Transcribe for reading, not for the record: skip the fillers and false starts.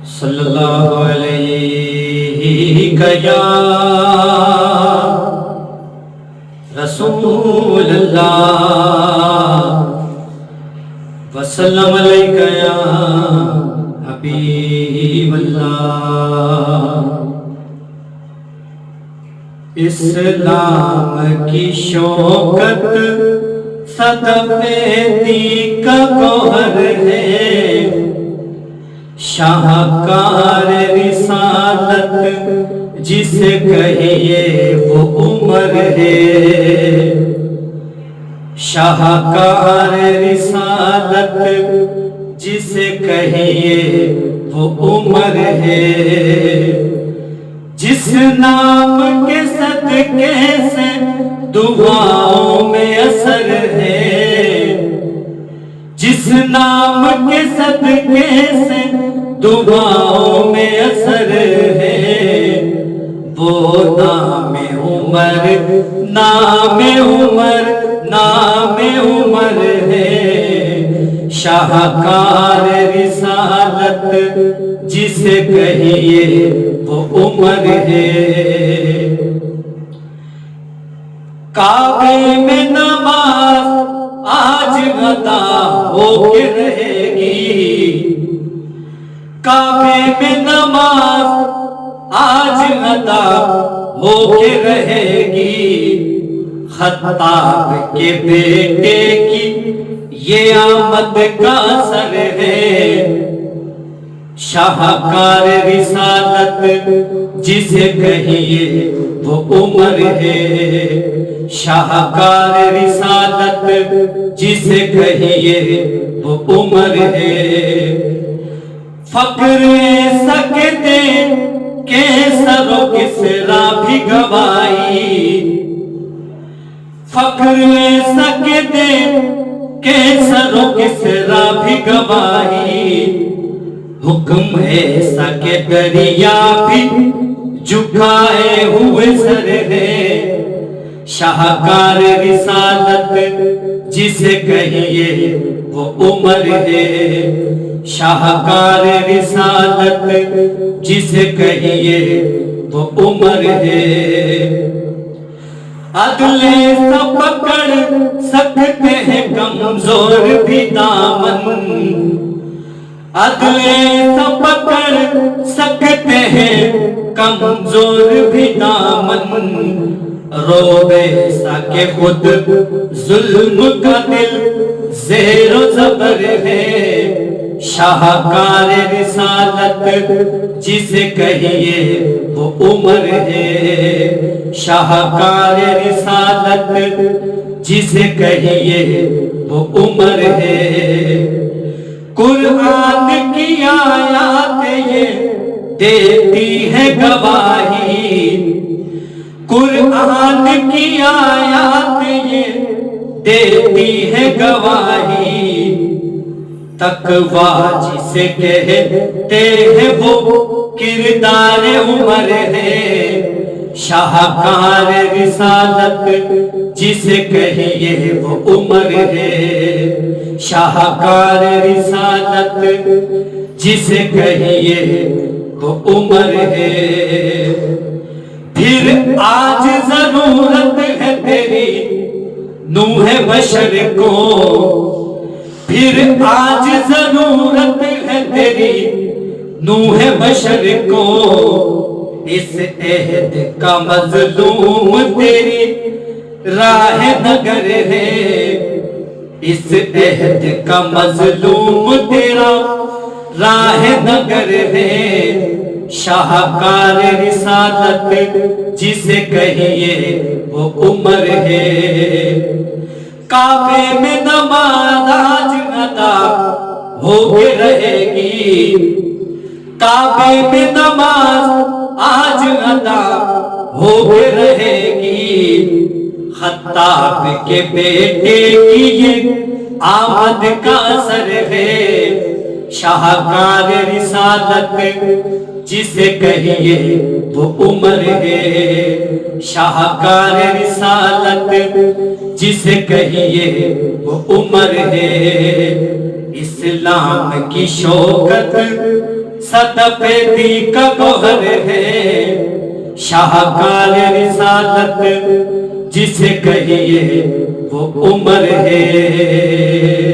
صلی اللہ علیہ یا رسول اللہ وسلم علیہ یا حبیب اللہ۔ اسلام کی شوکت صدقے دی کا گوہر ہے، شاہکار رسالت جسے کہیے وہ عمر ہے، شاہکار رسالت جسے کہیے وہ عمر ہے، جس نام کے صدقے سے دعاؤں میں اثر ہے، جس نام کے صدقے سے دعاؤں میں اثر ہے، وہ نام عمر، نام عمر، نام عمر ہے، شاہکار رسالت جسے کہیے وہ عمر ہے۔ کعبے میں نماز آج ادا ہو کے رہے گی، کعبے میں نماز آج ادا ہو کے رہے گی، خطاب کے بیٹے کی یہ آمد کا اثر ہے، شاہکار رسالت جسے کہیے وہ عمر ہے، شاہکار رسالت جسے کہیے وہ عمر ہے۔ فقر سکتے کے سر و کسرا بھی گوائی، فقر سکتے کے سر و کسرا بھی گوائی، حکم ایسا کہ دریا بھی جھکائے ہوئے سر ہے، شاہکار رسالت جسے کہیے وہ عمر ہے، شاہکار رسالت جسے کہیے وہ عمر ہے۔ عدل سا پکڑ سکتے ہیں کمزور بھی دامن، عدل سا پکڑ سکتے ہیں کمزور بھی دامن، روبے سا کہ خود ظلم کا دل زیر و زبر ہے، شاہکار رسالت جسے کہیے وہ عمر ہے، شاہکار رسالت جسے کہیے وہ عمر ہے۔ قرآن کی آیات یہ دیتی ہے گواہی، قرآن کی آیات یہ دیتی ہے گواہی، تقویٰ جسے کہتے ہیں وہ کردار عمر ہے، شاہکار رسالت جسے کہیے وہ عمر ہے، شاہکار رسالت جسے کہیے وہ عمر ہے۔ پھر آج ضرورت ہے تیری نوح بشر کو، پھر آج ضرورت ہے تیری نوح بشر کو، اس عہد کا مظلوم تیری راہ نگر ہے، اس عہد کا مظلوم تیرا راہ نگر ہے، شاہکار رسالت جسے کہیے وہ عمر ہے۔ کعبے میں نماز آج ادا ہو کے رہے گی، کعبے میں نماز آج ادا ہو کے رہے گی، خطاب کے بیٹے کی یہ آمد کا اثر ہے، شاہکار رسالت جسے کہیے وہ عمر ہے، شاہکار رسالت جسے کہیے وہ عمر ہے۔ اسلام کی شوکت سدپیدی کا گوہر ہے شاہکار رسالت جسے کہیے وہ عمر ہے